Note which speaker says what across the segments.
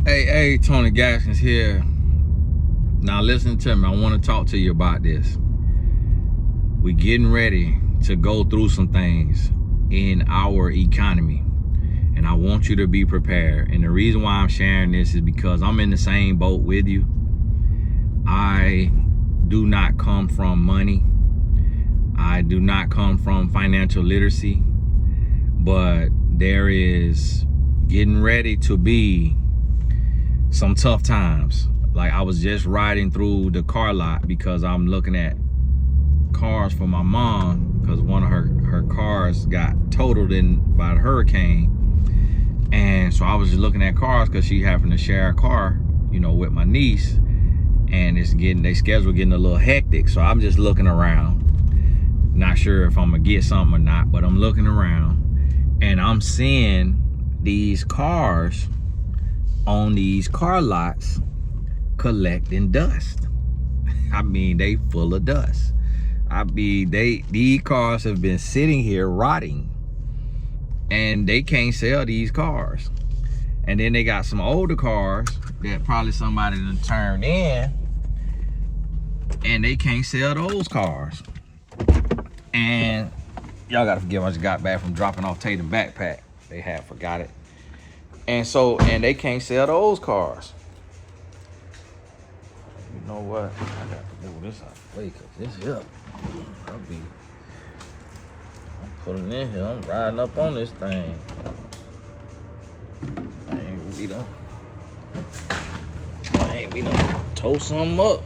Speaker 1: Hey, Tony Gaskins here. Now listen to me. I want to talk to you about this. We're getting ready to go through some things in our economy, and I want you to be prepared. And the reason why I'm sharing this is because I'm in the same boat with you. I do not come from money. I do not come from financial literacy, but there is getting ready to be some tough times. Like, I was just riding through the car lot because I'm looking at cars for my mom, because one of her cars got totaled by the hurricane. And so I was just looking at cars because she happened to share a car, with my niece, and they schedule getting a little hectic. So I'm just looking around, not sure if I'm gonna get something or not, but I'm looking around and I'm seeing these cars on these car lots collecting dust. I mean, they full of dust. I mean, these cars have been sitting here rotting, and they can't sell these cars. And then they got some older cars that probably somebody done turned in, and they can't sell those cars. And y'all gotta forgive me, I just got back from dropping off Tatum backpack. They had forgot it. And they can't sell those cars. You know what? I got to move this out of the way, because this here, I'm putting in here, I'm riding up on this thing. I ain't we done tow something up.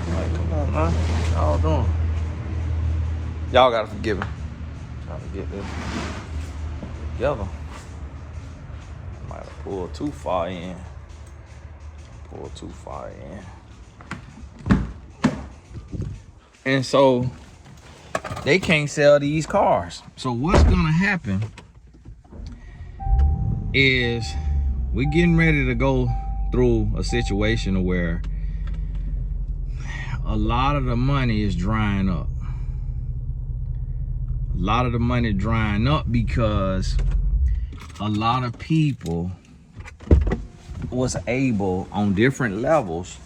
Speaker 1: Like, come on, man. What y'all doing? Y'all gotta forgive me. Trying to get this together. Might have pulled too far in. And so they can't sell these cars. So what's gonna happen is we're getting ready to go through a situation where a lot of the money is drying up. A lot of the money drying up because a lot of people was able on different levels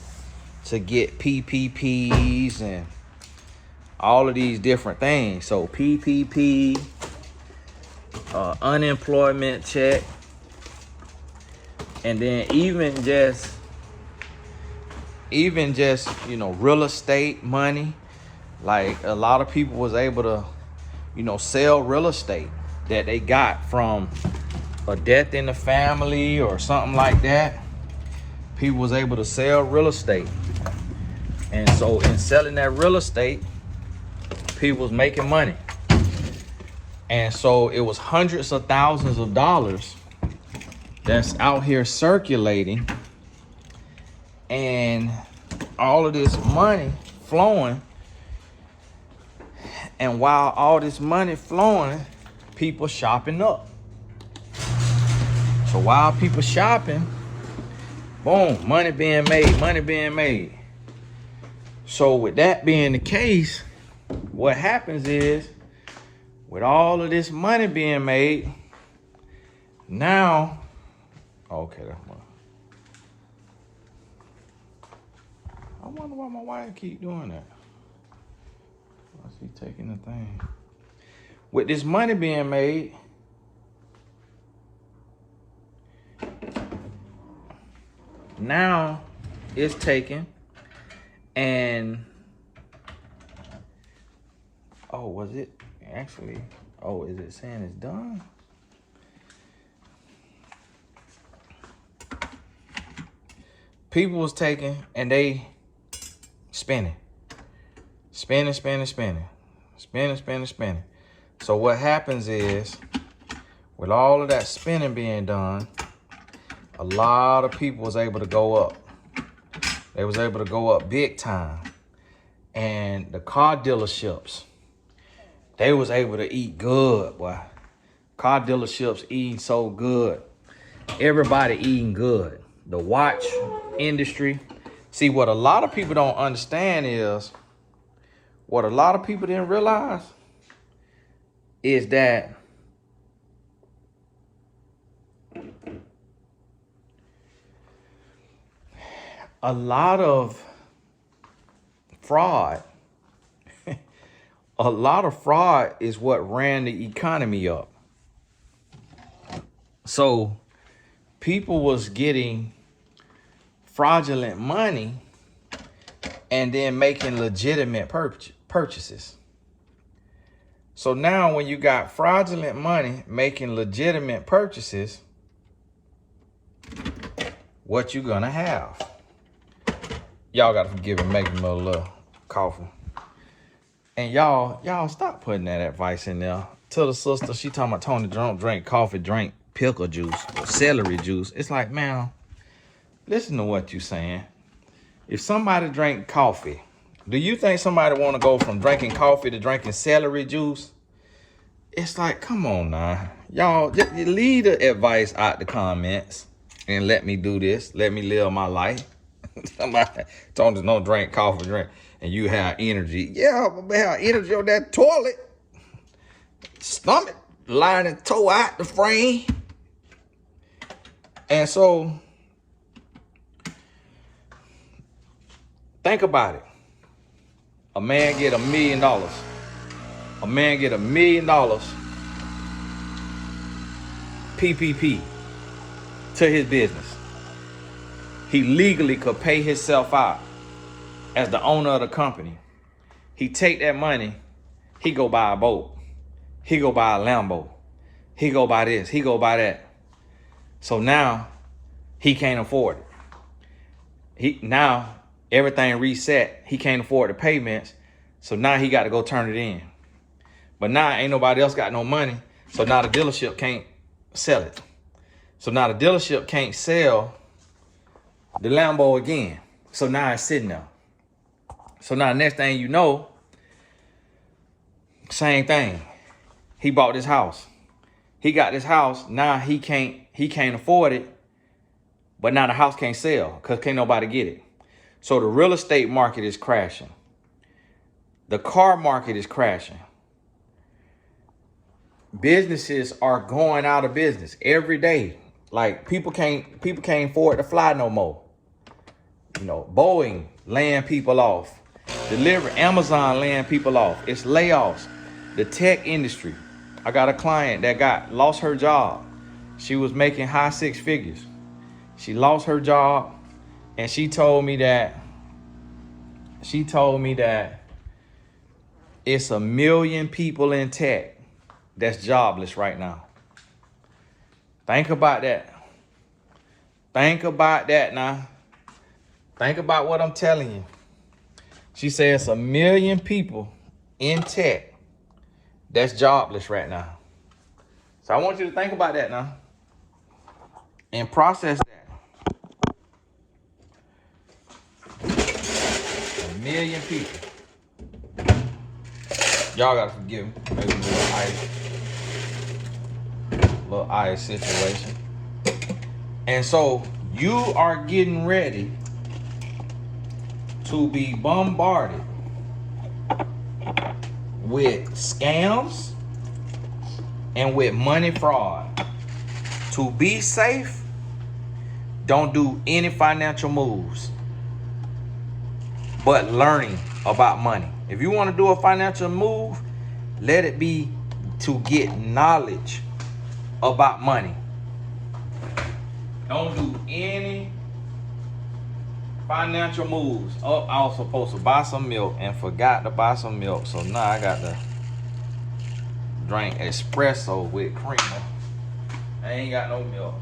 Speaker 1: to get PPPs and all of these different things. So PPP, unemployment check, and then even just real estate money. Like, a lot of people was able to sell real estate that they got from a death in the family or something like that. People was able to sell real estate, and so in selling that real estate, people was making money. And so it was hundreds of thousands of dollars that's out here circulating, and all of this money flowing. And while all this money flowing, people shopping up. So while people shopping, boom, money being made. So with that being the case, what happens is, with all of this money being made, now, okay, that's one. I wonder why my wife keep doing that. Why she taking the thing? With this money being made, now it's taken, and was it actually? Is it saying it's done? People was taking and they spending. So what happens is, with all of that spending being done, a lot of people was able to go up. They was able to go up big time. And the car dealerships, they was able to eat good, boy. Car dealerships eating so good. Everybody eating good. The watch industry. See, what a lot of people don't understand is, what a lot of people didn't realize is that a lot of fraud, a lot of fraud is what ran the economy up. So people was getting fraudulent money and then making legitimate purchases. So now when you got fraudulent money making legitimate purchases, what you gonna have? Y'all gotta forgive me making a little coffee. And y'all stop putting that advice in there. Tell the sister, she talking about Tony, don't drink coffee, drink pickle juice or celery juice. It's like, man, listen to what you saying. If somebody drank coffee, do you think somebody want to go from drinking coffee to drinking celery juice? It's like, come on now. Y'all, just leave the advice out the comments and let me do this. Let me live my life. Somebody told us don't drink coffee, drink, and you have energy. Yeah, but have energy on that toilet. Stomach lining toe out the frame. And so, think about it. A man get $1 million. A man get $1 million PPP to his business. He legally could pay himself out as the owner of the company. He take that money, he go buy a boat. He go buy a Lambo. He go buy this, he go buy that. So now he can't afford it. Now everything reset. He can't afford the payments. So now he got to go turn it in. But now ain't nobody else got no money. So now the dealership can't sell it. So now the dealership can't sell the Lambo again. So now it's sitting there. So now the next thing you know, same thing. He bought this house. He got this house. Now he can't afford it. But now the house can't sell because can't nobody get it. So the real estate market is crashing. The car market is crashing. Businesses are going out of business every day. Like people can't afford to fly no more. You know, Boeing laying people off. Amazon laying people off. It's layoffs. The tech industry. I got a client that lost her job. She was making high 6 figures. She lost her job, and she told me that it's 1 million people in tech that's jobless right now. Think about that. Think about that now. Think about what I'm telling you. She says it's 1 million people in tech that's jobless right now. So I want you to think about that now and process that. 1 million people. Y'all gotta forgive me. Maybe a little ice situation. And so you are getting ready to be bombarded with scams and with money fraud. To be safe, don't do any financial moves but learning about money. If you want to do a financial move, let it be to get knowledge about money. Don't do any financial moves. Oh, I was supposed to buy some milk and forgot to buy some milk. So now I got to drink espresso with creamer. I ain't got no milk.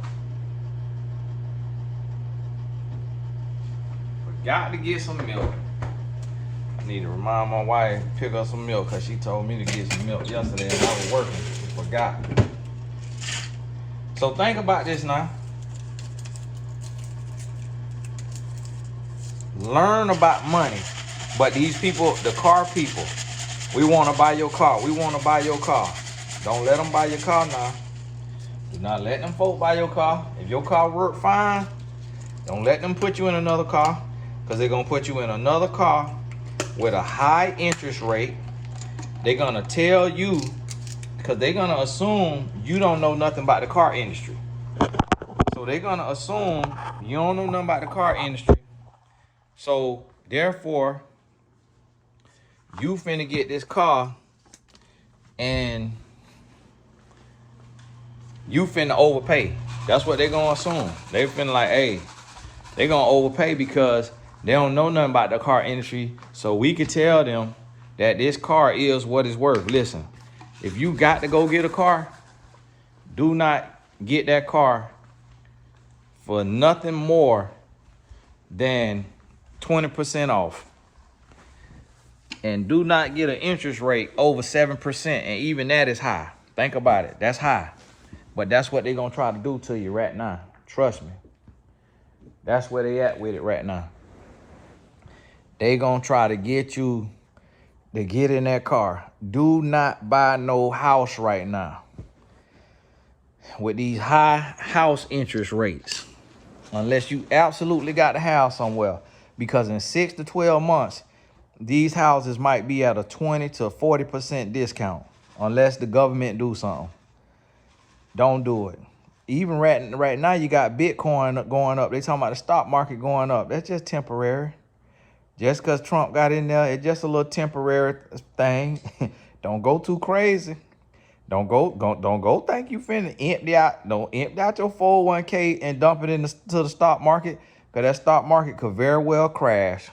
Speaker 1: Forgot to get some milk. I need to remind my wife to pick up some milk because she told me to get some milk yesterday and I was working. Forgot. So think about this now. Learn about money. But these people, the car people, we want to buy your car. We want to buy your car. Don't let them buy your car now. Do not let them folk buy your car. If your car work fine, don't let them put you in another car, because they're going to put you in another car with a high interest rate. They're going to tell you, because they're going to assume you don't know nothing about the car industry. So they're going to assume you don't know nothing about the car industry. So therefore, you finna get this car and you finna overpay. That's what they gonna assume. They finna like, hey, they gonna overpay because they don't know nothing about the car industry. So we could tell them that this car is what it's worth. Listen, if you got to go get a car, do not get that car for nothing more than 20% off. And do not get an interest rate over 7%. And even that is high. Think about it. That's high. But that's what they're going to try to do to you right now. Trust me. That's where they at with it right now. They going to try to get you to get in that car. Do not buy no house right now with these high house interest rates. Unless you absolutely got to have somewhere. Because in 6 to 12 months, these houses might be at a 20 to 40% discount. Unless the government do something. Don't do it. Even right now, you got Bitcoin going up. They talking about the stock market going up. That's just temporary. Just because Trump got in there, it's just a little temporary thing. Don't go too crazy. Don't go think you finna empty out. Don't empty out your 401k and dump it into the stock market, because that stock market could very well crash.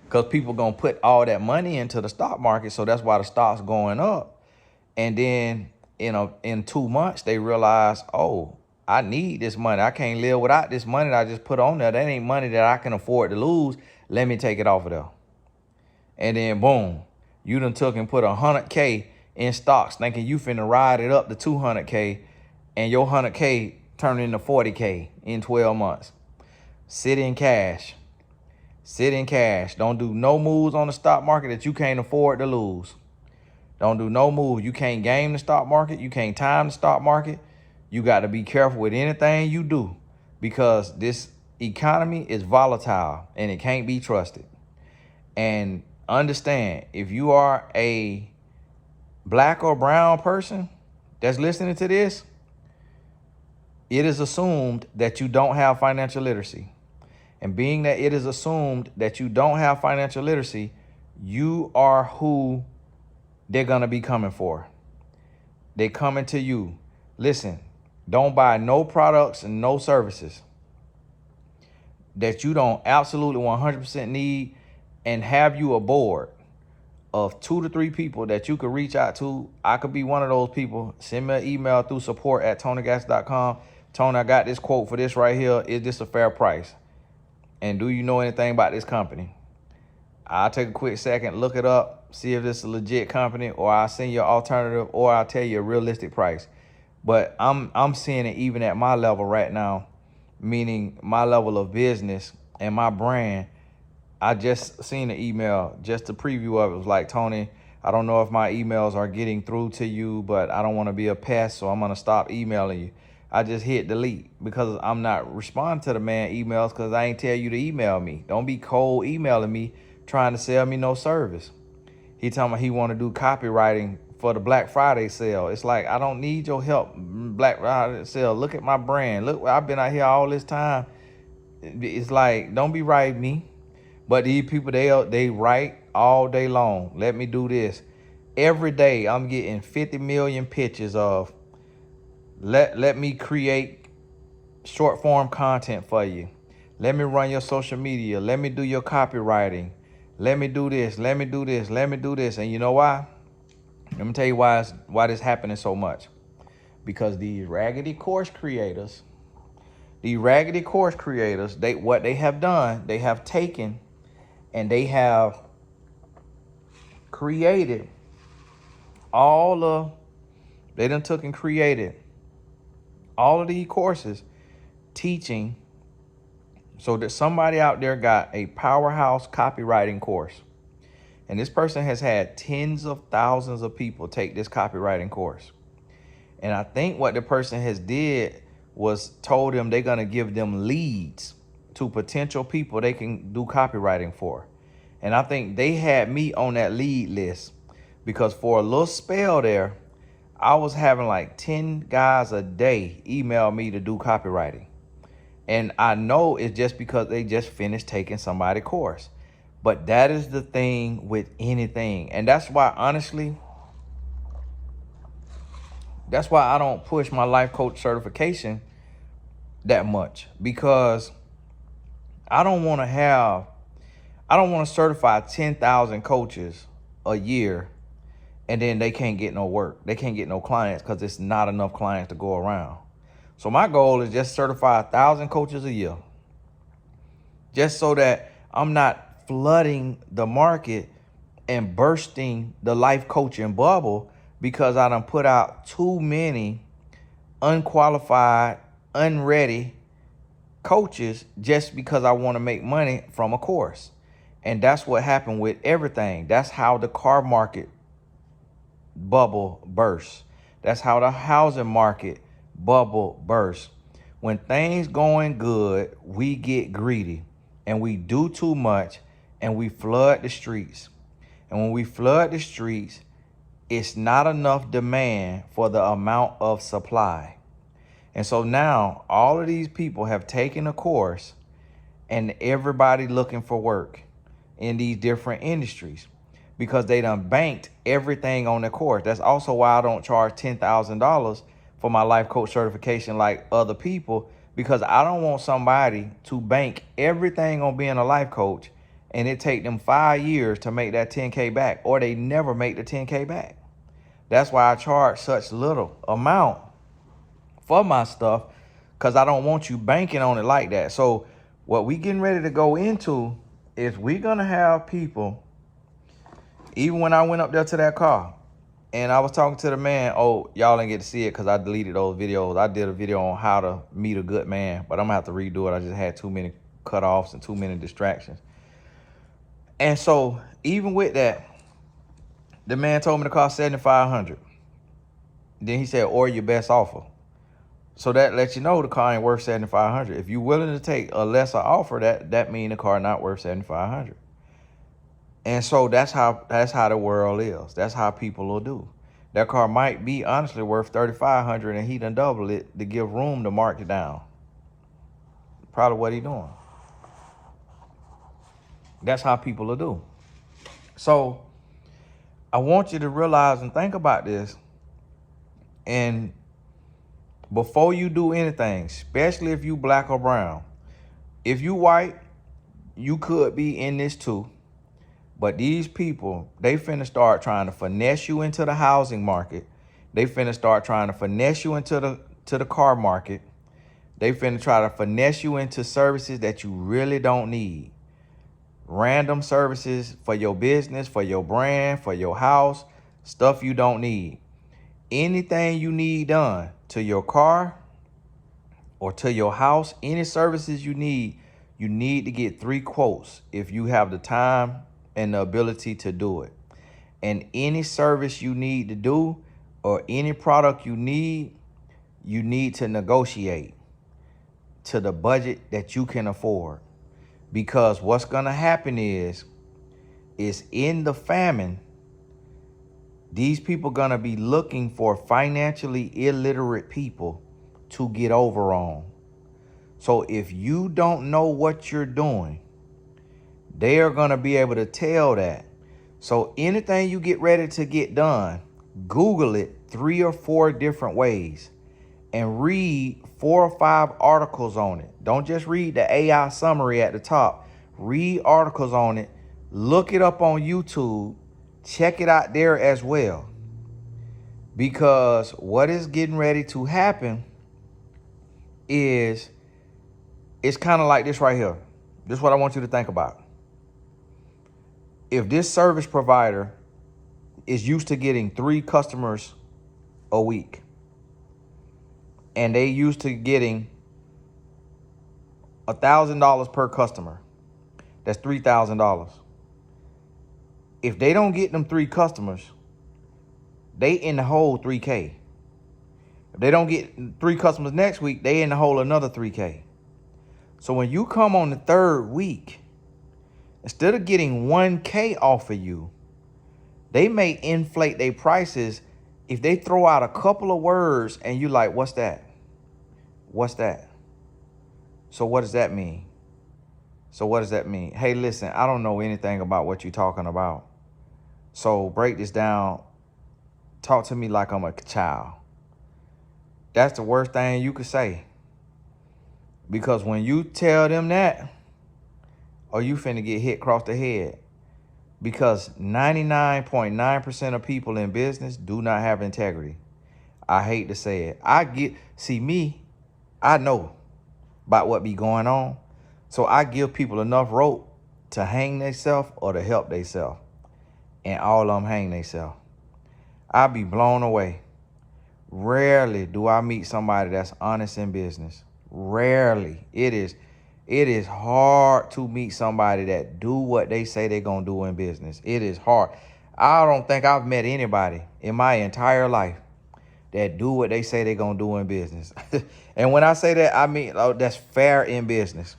Speaker 1: Because people gonna put all that money into the stock market, so that's why the stock's going up. And then in 2 months they realize, oh, I need this money. I can't live without this money that I just put on there. That ain't money that I can afford to lose. Let me take it off of there. And then boom, you done took and put 100K in stocks thinking you finna ride it up to 200K, and your 100K turn into 40K in 12 months. Sit in cash. Sit in cash. Don't do no moves on the stock market that you can't afford to lose. Don't do no move. You can't game the stock market. You can't time the stock market. You got to be careful with anything you do, because this economy is volatile and it can't be trusted. And understand, if you are a black or brown person that's listening to this, it is assumed that you don't have financial literacy. And being that it is assumed that you don't have financial literacy, you are who they're going to be coming for. They're coming to you. Listen, don't buy no products and no services that you don't absolutely 100% need, and have you a board of 2 to 3 people that you could reach out to. I could be one of those people. Send me an email through support@tonygatz.com. Tony, I got this quote for this right here. Is this a fair price? And do you know anything about this company? I'll take a quick second, look it up, see if it's a legit company, or I'll send you an alternative, or I'll tell you a realistic price. But I'm seeing it even at my level right now, meaning my level of business and my brand. I just seen an email, just a preview of it. It was like, Tony, I don't know if my emails are getting through to you, but I don't want to be a pest, so I'm going to stop emailing you. I just hit delete because I'm not responding to the man emails, because I ain't tell you to email me. Don't be cold emailing me trying to sell me no service. He talking about he want to do copywriting for the Black Friday sale. It's like, I don't need your help. Black Friday sale. Look at my brand. Look, I've been out here all this time. It's like, don't be writing me. But these people, they write all day long. Let me do this. Every day I'm getting 50 million pictures of, let me create short form content for you. Let me run your social media. Let me do your copywriting. Let me do this. Let me do this. Let me do this. And you know why? Let me tell you why this happening so much. Because these raggedy course creators, what they have done, they have taken and they have created they done took and created all of these courses teaching, so that somebody out there got a powerhouse copywriting course. And this person has had tens of thousands of people take this copywriting course. And I think what the person has did was told them they're going to give them leads to potential people they can do copywriting for. And I think they had me on that lead list, because for a little spell there, I was having like 10 guys a day email me to do copywriting. And I know it's just because they just finished taking somebody's course. But that is the thing with anything. And that's why, honestly, that's why I don't push my life coach certification that much, because I don't want to certify 10,000 coaches a year and then they can't get no work. They can't get no clients because it's not enough clients to go around. So my goal is just certify 1,000 coaches a year, just so that I'm not flooding the market and bursting the life coaching bubble because I done put out too many unqualified, unready coaches just because I want to make money from a course. And that's what happened with everything. That's how the car market bubble bursts. That's how the housing market bubble bursts. When things going good, we get greedy and we do too much and we flood the streets. And when we flood the streets, it's not enough demand for the amount of supply. And so now all of these people have taken a course and everybody looking for work in these different industries because they done banked everything on the course. That's also why I don't charge $10,000 for my life coach certification like other people, because I don't want somebody to bank everything on being a life coach and it take them 5 years to make that 10K back, or they never make the 10K back. That's why I charge such little amount for my stuff, because I don't want you banking on it like that. So what we getting ready to go into is we gonna have people, even when I went up there to that car and I was talking to the man, oh, y'all didn't get to see it because I deleted those videos. I did a video on how to meet a good man, but I'm gonna have to redo it. I just had too many cutoffs and too many distractions. And so even with that, the man told me to cost $7,500. Then he said, or your best offer. So that lets you know the car ain't worth $7,500. If you're willing to take a lesser offer, that means the car not worth $7,500. And so that's how the world is. That's how people will do. That car might be honestly worth $3,500 and he done double it to give room to mark it down. Probably what he doing. That's how people will do. So I want you to realize and think about this. And before you do anything, especially if you black or brown, if you white, you could be in this too. But these people, they finna start trying to finesse you into the housing market. They finna start trying to finesse you into the car market. They finna try to finesse you into services that you really don't need. Random services for your business, for your brand, for your house, stuff you don't need. Anything you need done to your car or to your house, any services you need to get 3 quotes if you have the time and the ability to do it. And any service you need to do or any product you need to negotiate to the budget that you can afford. Because what's gonna happen is in the famine, these people gonna be looking for financially illiterate people to get over on. So if you don't know what you're doing, they are gonna be able to tell that. So anything you get ready to get done, Google it 3 or 4 different ways and read 4 or 5 articles on it. Don't just read the AI summary at the top. Read articles on it. Look it up on YouTube. Check it out there as well. Because what is getting ready to happen is, it's kind of like this right here. This is what I want you to think about. If this service provider is used to getting 3 customers a week, and they used to getting $1,000 per customer, that's $3,000. If they don't get them 3 customers, they in the hole $3K. If they don't get 3 customers next week, they in the hole another $3K. So when you come on the 3rd week, instead of getting $1K off of you, they may inflate their prices. If they throw out a couple of words and you like, what's that? What's that?
Speaker 2: So what does that mean? So what does that mean? Hey, listen, I don't know anything about what you're talking about. So break this down. Talk to me like I'm a child. That's the worst thing you could say. Because when you tell them that, or you finna get hit across the head. Because 99.9% of people in business do not have integrity. I hate to say it. I know about what be going on. So I give people enough rope to hang themselves or to help themselves. And all of them hang themselves. I be blown away. Rarely do I meet somebody that's honest in business. Rarely. It is hard to meet somebody that do what they say they're going to do in business. It is hard. I don't think I've met anybody in my entire life that do what they say they're going to do in business. And when I say that, I mean that's fair in business.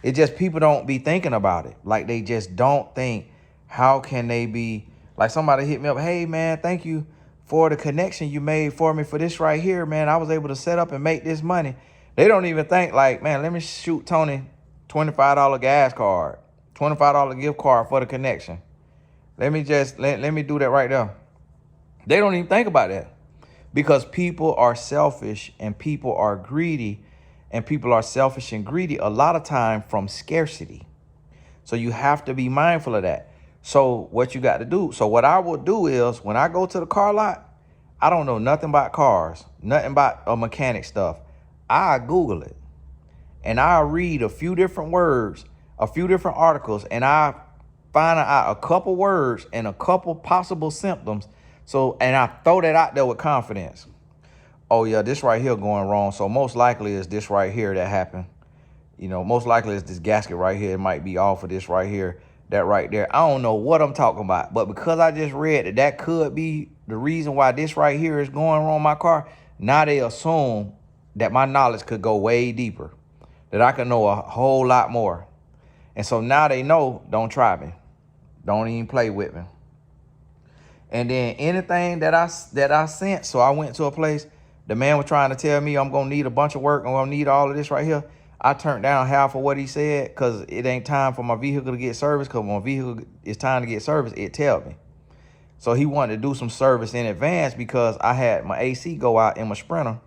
Speaker 2: It just people don't be thinking about it. Like they just don't think, how can they be, like somebody hit me up, hey man, thank you for the connection you made for me for this right here, man. I was able to set up and make this money. They don't even think like, man, let me shoot Tony $25 gas card, $25 gift card for the connection. Let me do that right there. They don't even think about that because people are selfish and people are greedy, and people are selfish and greedy a lot of time from scarcity. So you have to be mindful of that. So what you got to do, so what I will do is when I go to the car lot, I don't know nothing about cars, nothing about mechanic stuff. I Google it and I read a few different words, a few different articles, and I find out a couple words and a couple possible symptoms. So, and I throw that out there with confidence. Oh yeah, this right here going wrong. So most likely is this right here that happened. You know, most likely is this gasket right here. It might be off of this right here, that right there. I don't know what I'm talking about. But because I just read that that could be the reason why this right here is going wrong in my car, now they assume that my knowledge could go way deeper, that I could know a whole lot more. And so now they know, don't try me. Don't even play with me. And then anything that I sent, so I went to a place, the man was trying to tell me I'm going to need a bunch of work, I'm going to need all of this right here. I turned down half of what he said because it ain't time for my vehicle to get serviced, because when my vehicle is time to get serviced, it tells me. So he wanted to do some service in advance because I had my AC go out in my Sprinter,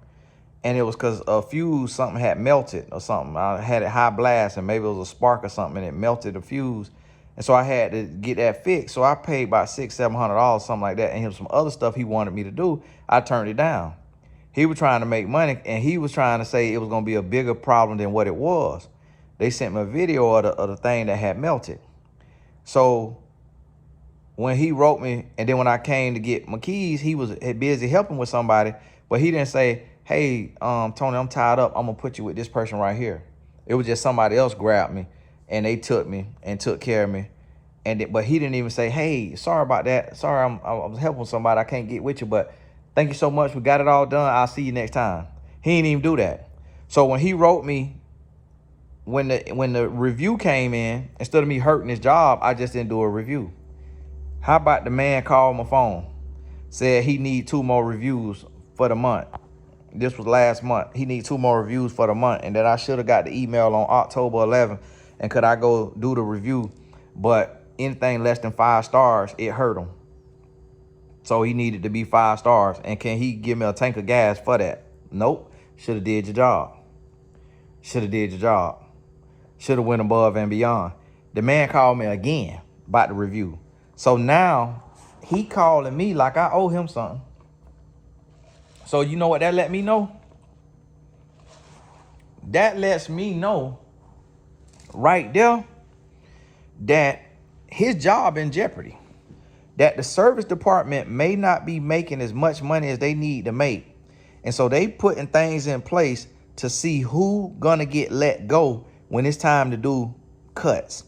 Speaker 2: and it was because a fuse, something had melted or something. I had it high blast, and maybe it was a spark or something, and it melted the fuse. And so I had to get that fixed. So I paid about $600-700, something like that. And some other stuff he wanted me to do, I turned it down. He was trying to make money, and he was trying to say it was going to be a bigger problem than what it was. They sent me a video of the thing that had melted. So when he wrote me, and then when I came to get my keys, he was busy helping with somebody, but he didn't say, hey, Tony, I'm tied up. I'm going to put you with this person right here. It was just somebody else grabbed me, and they took me and took care of me. But he didn't even say, hey, sorry about that. Sorry, I was helping somebody. I can't get with you, but thank you so much. We got it all done. I'll see you next time. He didn't even do that. So when he wrote me, when the review came in, instead of me hurting his job, I just didn't do a review. How about the man called my phone, said he need 2 more reviews for the month. This was last month. He need 2 more reviews for the month, and that I should have got the email on October 11th, and could I go do the review? But anything less than 5 stars, it hurt him. So he needed to be 5 stars. And can he give me a tank of gas for that? Nope. Should have did your job. Should have did your job. Should have went above and beyond. The man called me again about the review. So now he calling me like I owe him something. So you know what that let me know? That lets me know right there that his job in jeopardy. That the service department may not be making as much money as they need to make. And so they putting things in place to see who gonna get let go when it's time to do cuts.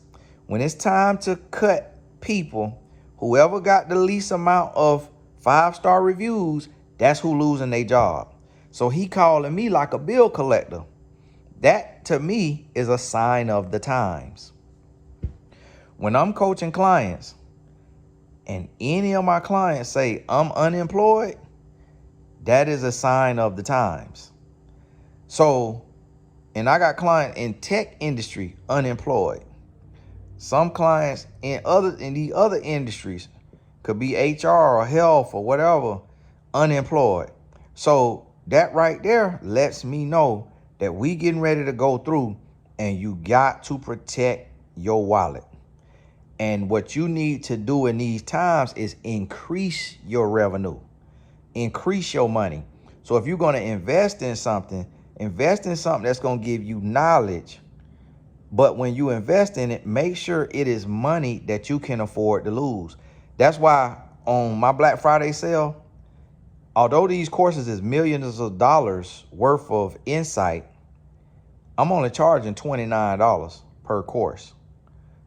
Speaker 2: When it's time to cut people, whoever got the least amount of 5-star reviews, that's who losing their job. So he calling me like a bill collector. That to me is a sign of the times. When I'm coaching clients and any of my clients say I'm unemployed, that is a sign of the times. So And I got clients in tech industry unemployed. Some clients in the other industries, could be HR or health or whatever, unemployed. So that right there lets me know that we getting ready to go through, and you got to protect your wallet. And what you need to do in these times is increase your revenue, increase your money. So if you're going to invest in something that's going to give you knowledge. But when you invest in it, make sure it is money that you can afford to lose. That's why on my Black Friday sale, although these courses is millions of dollars worth of insight, I'm only charging $29 per course,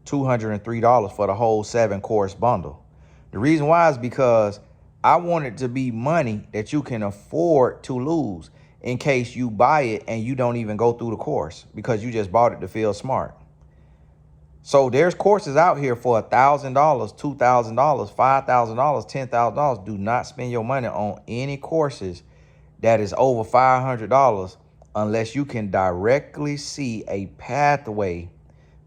Speaker 2: $203 for the whole 7-course bundle. The reason why is because I want it to be money that you can afford to lose in case you buy it and you don't even go through the course because you just bought it to feel smart. So there's courses out here for $1,000, $2,000, $5,000, $10,000. Do not spend your money on any courses that is over $500 unless you can directly see a pathway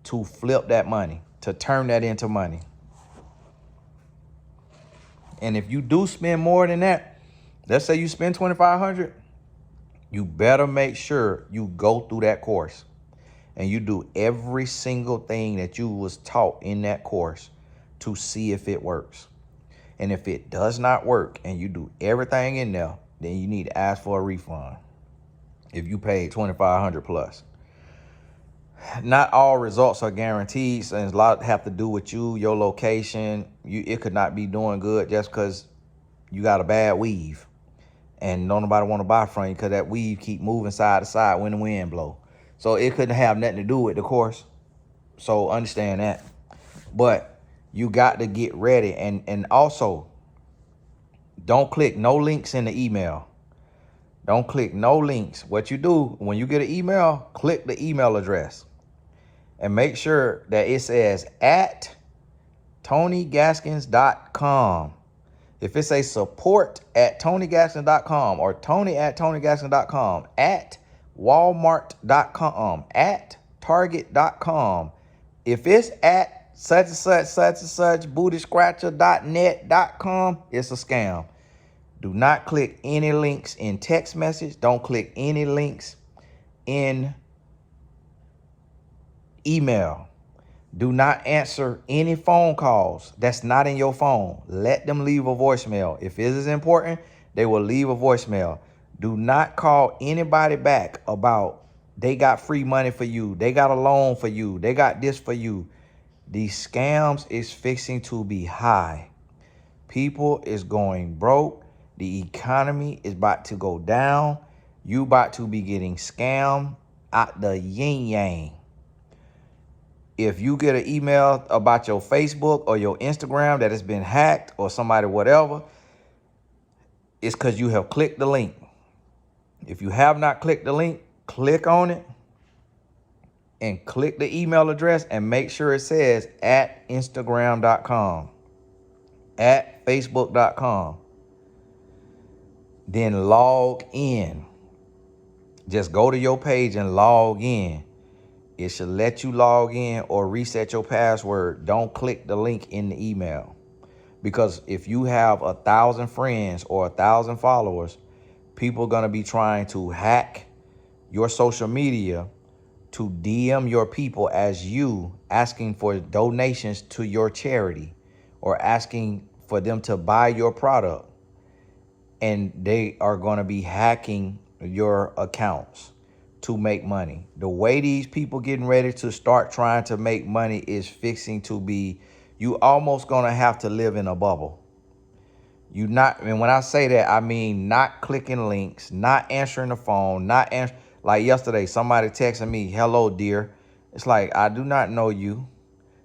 Speaker 2: to flip that money, to turn that into money. And if you do spend more than that, let's say you spend $2,500, you better make sure you go through that course and you do every single thing that you was taught in that course to see if it works. And if it does not work and you do everything in there, then you need to ask for a refund if you paid $2,500 plus. Not all results are guaranteed, and a lot have to do with you, your location. It could not be doing good just because you got a bad weave. And don't nobody want to buy from you because that weave keep moving side to side when the wind blow. So it couldn't have nothing to do with the course. So understand that. But you got to get ready. And also, don't click no links in the email. Don't click no links. What you do, when you get an email, click the email address. And make sure that it says at TonyGaskins.com. If it says support at TonyGaskins.com or Tony at TonyGaskins.com, at Walmart.com, at Target.com, if it's at such and such, BootyScratcher.net.com, it's a scam. Do not click any links in text message. Don't click any links in email. Do not answer any phone calls that's not in your phone. Let them leave a voicemail. If it is important, they will leave a voicemail. Do not call anybody back about they got free money for you, they got a loan for you, they got this for you. These scams is fixing to be high. People is going broke. The economy is about to go down. You about to be getting scammed out the yin yang. If you get an email about your Facebook or your Instagram that has been hacked or somebody whatever, it's because you have clicked the link. If you have not clicked the link, click on it and click the email address and make sure it says at Instagram.com, at Facebook.com. Then log in. Just go to your page and log in. It should let you log in or reset your password. Don't click the link in the email. Because if you have 1,000 friends or 1,000 followers, people are going to be trying to hack your social media to DM your people as you asking for donations to your charity or asking for them to buy your product. And they are going to be hacking your accounts to make money. The way these people getting ready to start trying to make money is fixing to be, you almost gonna have to live in a bubble. You not, and when I say that, I mean not clicking links, not answering the phone, like yesterday, somebody texting me, hello, dear. It's like, I do not know you.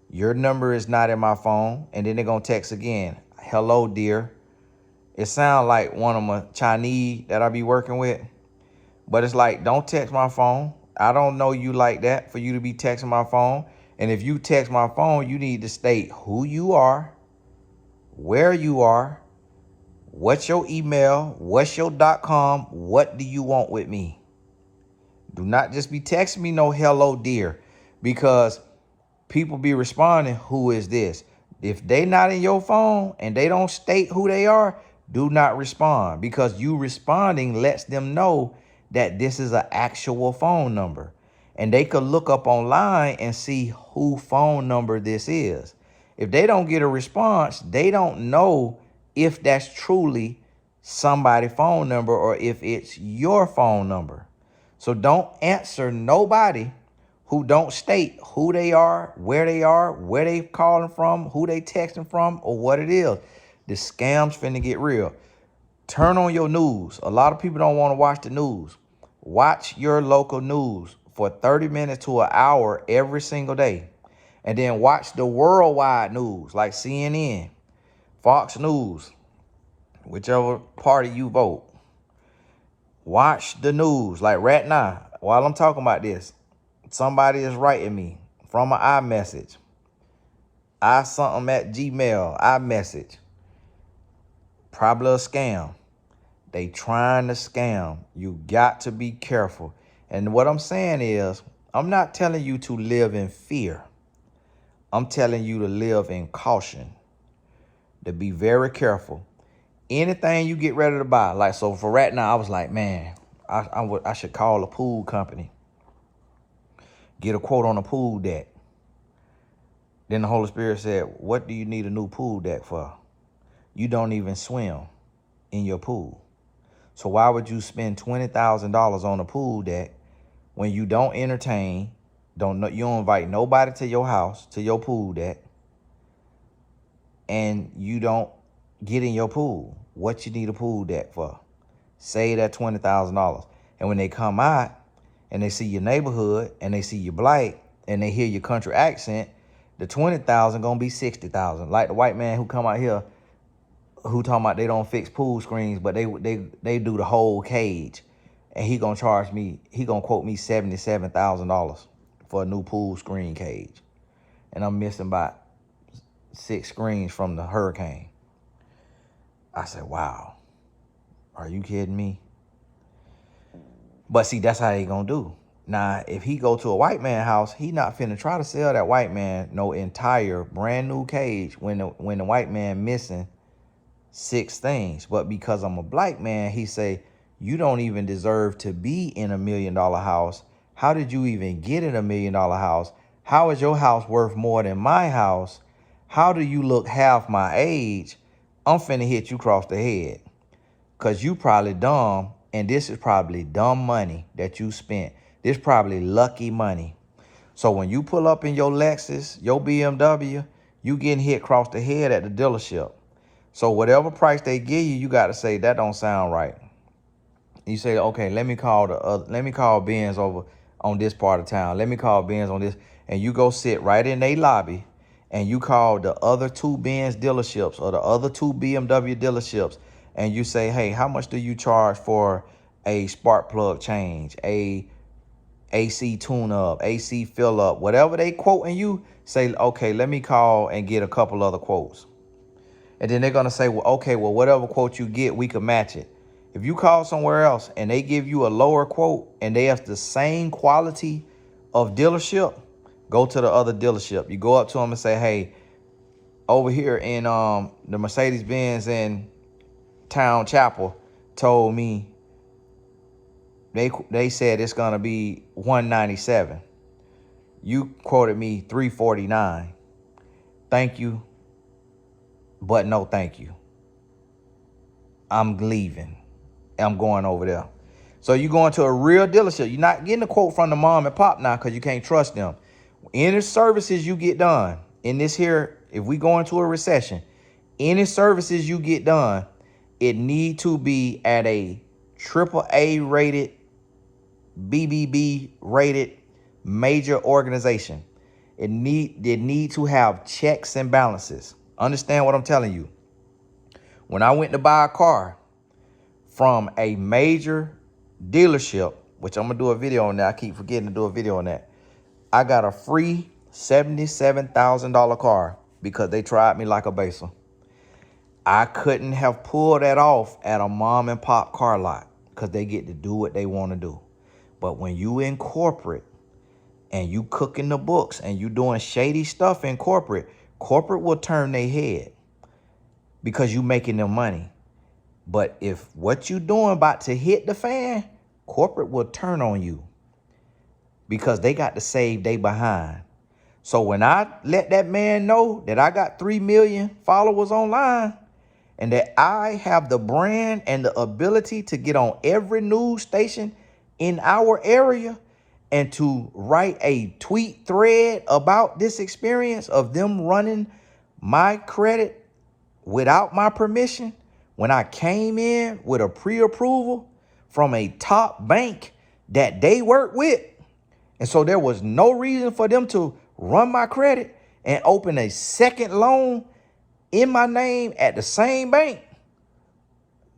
Speaker 2: Your number is not in my phone. And then they're gonna text again, hello, dear. It sounds like one of my Chinese that I be working with. But it's like, don't text my phone. I don't know you like that for you to be texting my phone. And if you text my phone, you need to state who you are, where you are, what's your email, what's your .com, what do you want with me? Do not just be texting me no hello dear, because people be responding, who is this? If they not in your phone and they don't state who they are, do not respond, because you responding lets them know that this is an actual phone number. And they could look up online and see who phone number this is. If they don't get a response, they don't know if that's truly somebody's phone number or if it's your phone number. So don't answer nobody who don't state who they are, where they calling from, who they texting from, or what it is. The scam's finna get real. Turn on your news. A lot of people don't want to watch the news. Watch your local news for 30 minutes to an hour every single day. And then watch the worldwide news like CNN, Fox News, whichever party you vote. Watch the news. Like right now, while I'm talking about this, somebody is writing me from an iMessage. iSomething@Gmail, iMessage. Probably a scam. They trying to scam. You got to be careful. And what I'm saying is, I'm not telling you to live in fear. I'm telling you to live in caution, to be very careful. Anything you get ready to buy, like, so for right now, I was like, man, I should call a pool company, get a quote on a pool deck. Then the Holy Spirit said, what do you need a new pool deck for? You don't even swim in your pool. So why would you spend $20,000 on a pool deck when you don't entertain, you don't invite nobody to your house, to your pool deck, and you don't get in your pool? What you need a pool deck for? Save that $20,000. And when they come out and they see your neighborhood and they see your blight and they hear your country accent, the $20,000 gonna be $60,000. Like the white man who come out here who talking about they don't fix pool screens, but they do the whole cage, and he gonna charge me, he gonna quote me $77,000 for a new pool screen cage, and I'm missing about 6 screens from the hurricane. I said, wow, are you kidding me? But see, that's how they gonna do. Now, if he go to a white man house, he not finna try to sell that white man no entire brand new cage when the white man missing 6 things. But because I'm a black man, he say, you don't even deserve to be in $1 million house. How did you even get in $1 million house? How is your house worth more than my house? How do you look half my age? I'm finna hit you across the head, because you probably dumb, and this is probably dumb money that you spent. This probably lucky money. So when you pull up in your Lexus, your BMW, you getting hit across the head at the dealership. So whatever price they give you, you got to say, that don't sound right. You say, okay, let me call Benz over on this part of town. Let me call Benz on this. And you go sit right in their lobby, and you call the other 2 Benz dealerships or the other 2 BMW dealerships, and you say, hey, how much do you charge for a spark plug change, a AC tune-up, AC fill-up, whatever they quoting you, say, okay, let me call and get a couple other quotes. And then they're going to say, well, okay, well, whatever quote you get, we can match it. If you call somewhere else and they give you a lower quote and they have the same quality of dealership, go to the other dealership. You go up to them and say, hey, over here in the Mercedes-Benz in Town Chapel told me they said it's going to be $197. You quoted me $349. Thank you, but no thank you. I'm leaving. I'm going over there. So you going to a real dealership. You're not getting a quote from the mom and pop now, because you can't trust them. Any services you get done in this here, if we go into a recession, any services you get done, it need to be at a AAA rated, BBB rated major organization. They need to have checks and balances. Understand what I'm telling you. When I went to buy a car from a major dealership, which I'm gonna do a video on that, I keep forgetting to do a video on that, I got a free $77,000 car because they tried me like a baser. I couldn't have pulled that off at a mom and pop car lot because they get to do what they want to do. But when you in corporate and you cooking the books and you doing shady stuff in corporate, corporate will turn their head because you making them money. But if what you doing about to hit the fan, corporate will turn on you because they got to save they behind. So when I let that man know that I got 3 million followers online and that I have the brand and the ability to get on every news station in our area and to write a tweet thread about this experience of them running my credit without my permission, when I came in with a pre-approval from a top bank that they work with, and so there was no reason for them to run my credit and open a second loan in my name at the same bank,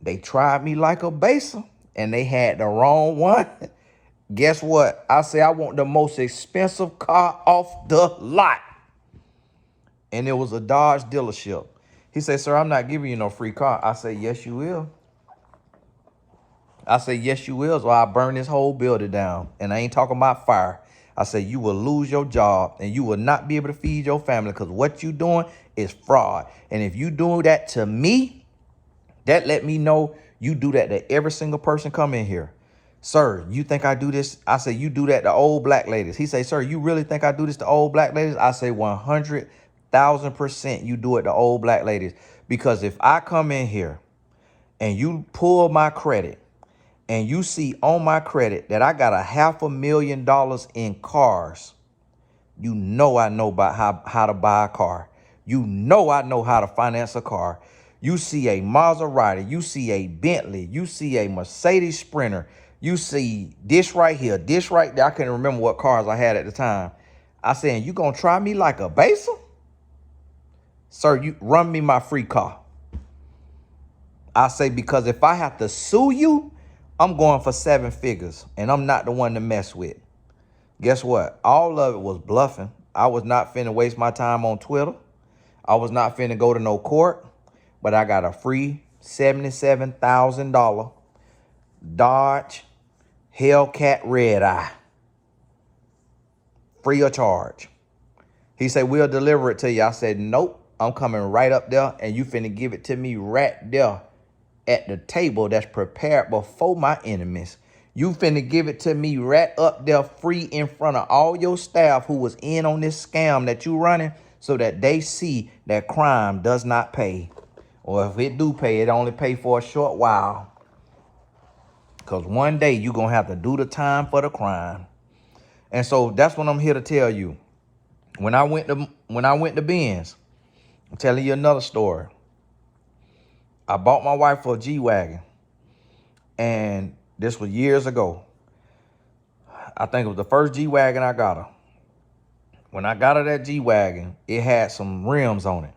Speaker 2: they tried me like a baser and they had the wrong one. Guess what? I say I want the most expensive car off the lot. And it was a Dodge dealership. He said, sir, I'm not giving you no free car. I say, yes, you will. I say, yes, you will. So I burn this whole building down. And I ain't talking about fire. I say, you will lose your job and you will not be able to feed your family because what you doing is fraud. And if you do that to me, that let me know you do that to every single person come in here. Sir, you think I do this? I say, you do that to old black ladies. He say, sir, you really think I do this to old black ladies? I say 100,000% you do it to old black ladies. Because if I come in here and you pull my credit and you see on my credit that I got $500,000 in cars, you know I know about how to buy a car. You know I know how to finance a car. You see a Maserati, you see a Bentley, you see a Mercedes Sprinter, you see this right here, this right there. I can't remember what cars I had at the time. I said, you gonna try me like a baser? Sir, you run me my free car. I say, because if I have to sue you, I'm going for 7 figures and I'm not the one to mess with. Guess what? All of it was bluffing. I was not finna waste my time on Twitter. I was not finna go to no court, but I got a free $77,000 Dodge Hellcat Red Eye. Free of charge. He said, we'll deliver it to you. I said, nope, I'm coming right up there and you finna give it to me right there at the table that's prepared before my enemies. You finna give it to me right up there free in front of all your staff who was in on this scam that you running so that they see that crime does not pay. Or if it do pay, it only pay for a short while. Because one day you're going to have to do the time for the crime. And so that's what I'm here to tell you. When I went to Benz, I'm telling you another story. I bought my wife for a G-Wagon. And this was years ago. I think it was the first G-Wagon I got her. When I got her that G-Wagon, it had some rims on it.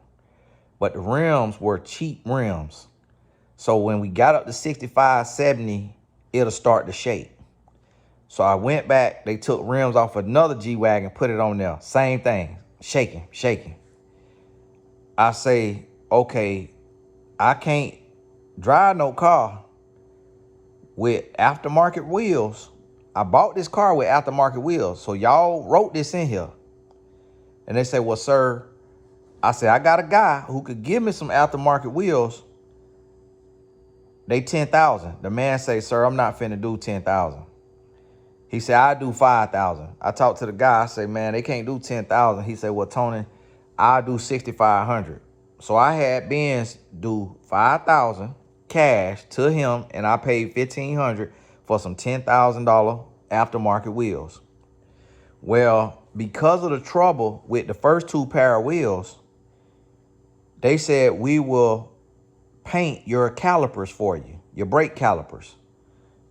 Speaker 2: But the rims were cheap rims. So when we got up to 65, 70, it'll start to shake. So I went back, they took rims off another G-Wagon, put it on there. Same thing, shaking. I say, okay, I can't drive no car with aftermarket wheels. I bought this car with aftermarket wheels. So y'all wrote this in here. And they say, well, sir, I said, I got a guy who could give me some aftermarket wheels. They 10,000. The man say, sir, I'm not finna do 10,000. He said, I do 5,000. I talked to the guy. I said, man, they can't do 10,000. He said, well, Tony, I'll do 6,500. So I had Benz do 5,000 cash to him, and I paid 1,500 for some $10,000 aftermarket wheels. Well, because of the trouble with the first 2 pair of wheels, they said we will paint your calipers for you, your brake calipers.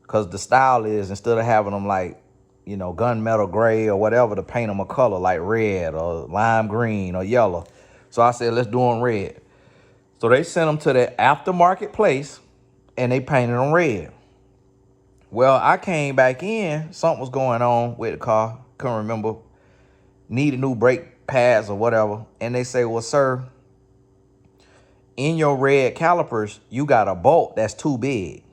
Speaker 2: Because the style is, instead of having them like, you know, gunmetal gray or whatever, to paint them a color like red or lime green or yellow. So I said, let's do them red. So they sent them to the aftermarket place and they painted them red. Well, I came back in, something was going on with the car. Couldn't remember, needed new brake pads or whatever. And they say, well, sir, in your red calipers, you got a bolt that's too big.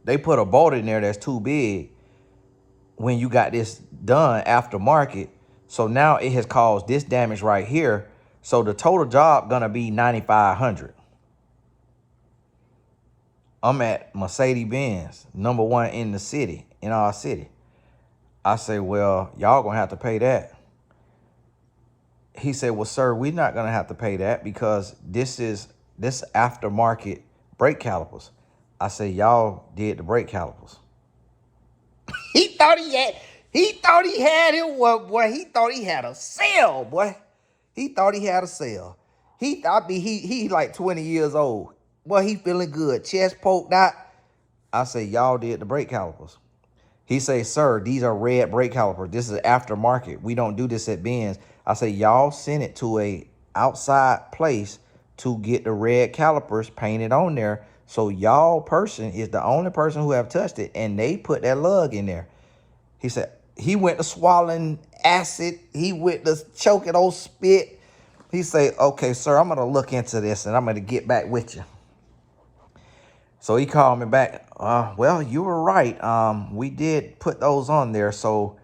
Speaker 2: They put a bolt in there that's too big. when you got this done aftermarket. So now it has caused this damage right here. So the total job gonna be $9,500. I'm at Mercedes-Benz, #1 in the city, in our city. I say, well, y'all gonna have to pay that. He said, well, sir, we're not gonna have to pay that because this aftermarket brake calipers. I said, y'all did the brake calipers. He thought he had it, boy. He thought he had a sale, boy. He thought he had a sale. He like 20 years old. Boy, he feeling good. Chest poked out. I say, y'all did the brake calipers. He say, sir, these are red brake calipers. This is aftermarket. We don't do this at Benz. I say, y'all send it to a outside place to get the red calipers painted on there. So y'all person is the only person who have touched it, and they put that lug in there. He said he went to swallowing acid. He went to choking on spit. He say, okay, sir, I'm going to look into this, and I'm going to get back with you. So he called me back. Well, you were right. We did put those on there. So,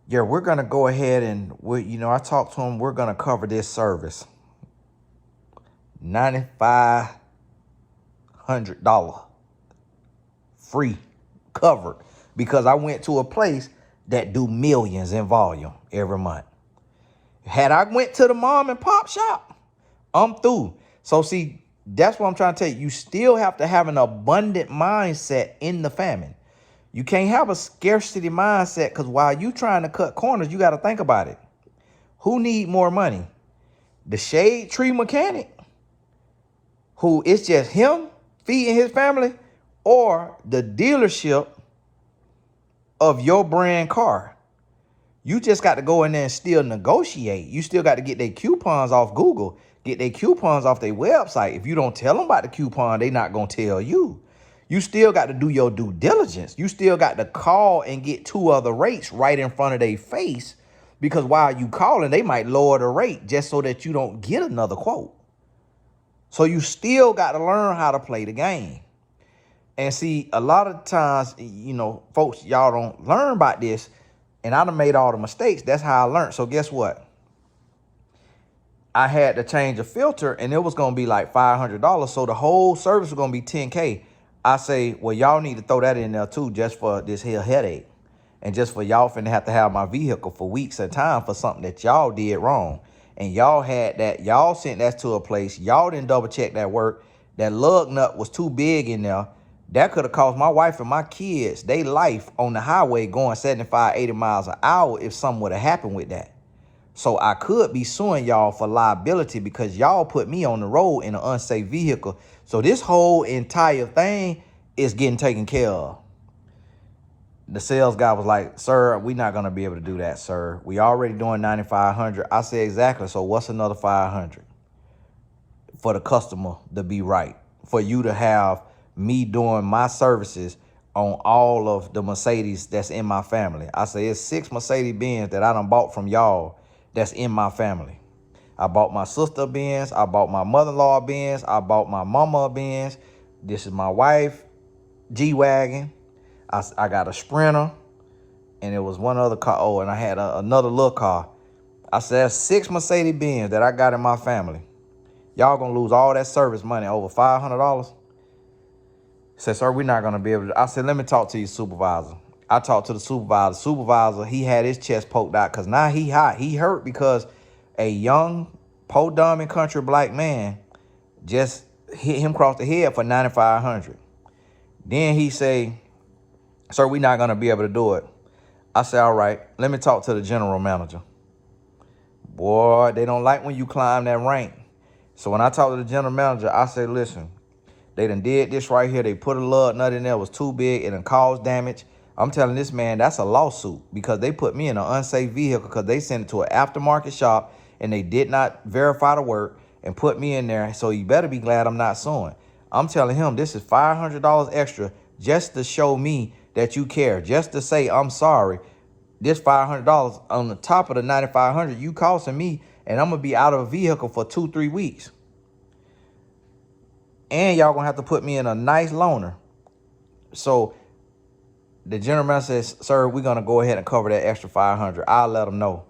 Speaker 2: yeah, we're going to go ahead and, I talked to him. We're going to cover this service. $9,500. Free. Covered. Because I went to a place that do millions in volume every month. Had I went to the mom and pop shop, I'm through. So, see, that's what I'm trying to tell you. You still have to have an abundant mindset in the famine. You can't have a scarcity mindset because while you trying to cut corners, you got to think about it. Who need more money? The shade tree mechanic, who it's just him feeding his family, or the dealership of your brand car? You just got to go in there and still negotiate. You still got to get their coupons off Google, get their coupons off their website. If you don't tell them about the coupon, they not going to tell you. You still got to do your due diligence. You still got to call and get 2 other rates right in front of their face, because while you calling, they might lower the rate just so that you don't get another quote. So you still got to learn how to play the game. And see, a lot of times, folks, y'all don't learn about this. And I done made all the mistakes. That's how I learned. So guess what? I had to change a filter, and it was going to be like $500. So the whole service was going to be $10K. I say, well, y'all need to throw that in there too, just for this here headache. And just for y'all finna have to have my vehicle for weeks at a time for something that y'all did wrong. And y'all had that, y'all sent that to a place. Y'all didn't double check that work. That lug nut was too big in there. That could have cost my wife and my kids their life on the highway going 75, 80 miles an hour if something would have happened with that. So I could be suing y'all for liability because y'all put me on the road in an unsafe vehicle. So this whole entire thing is getting taken care of. The sales guy was like, sir, we're not going to be able to do that, sir. We already doing $9,500. I said, exactly. So what's another $500 for the customer to be right? For you to have me doing my services on all of the Mercedes that's in my family. I say it's 6 Mercedes-Benz that I done bought from y'all that's in my family. I bought my sister a Benz. I bought my mother-in-law a Benz. I bought my mama a Benz. This is my wife, G-Wagon. I got a Sprinter, and it was one other car. Oh, and I had another little car. I said 6 Mercedes-Benz that I got in my family. Y'all gonna lose all that service money over $500? Said, sir, we're not going to be able to. I said, let me talk to your supervisor. I talked to the supervisor. Supervisor, he had his chest poked out because now he hot. He hurt because a young, dumb and country black man just hit him across the head for $9,500. Then he say, sir, we're not going to be able to do it. I said, all right, let me talk to the general manager. Boy, they don't like when you climb that rank. So when I talked to the general manager, I said, listen, they done did this right here. They put a lug nut in there. It was too big. It done caused damage. I'm telling this man, that's a lawsuit because they put me in an unsafe vehicle because they sent it to an aftermarket shop and they did not verify the work and put me in there. So you better be glad I'm not suing. I'm telling him this is $500 extra just to show me that you care, just to say I'm sorry. This $500 on the top of the $9,500 you costing me, and I'm going to be out of a vehicle for 2-3 weeks. And y'all gonna have to put me in a nice loaner. So The general manager says, sir, we're going to go ahead and cover that extra 500. I'll let them know.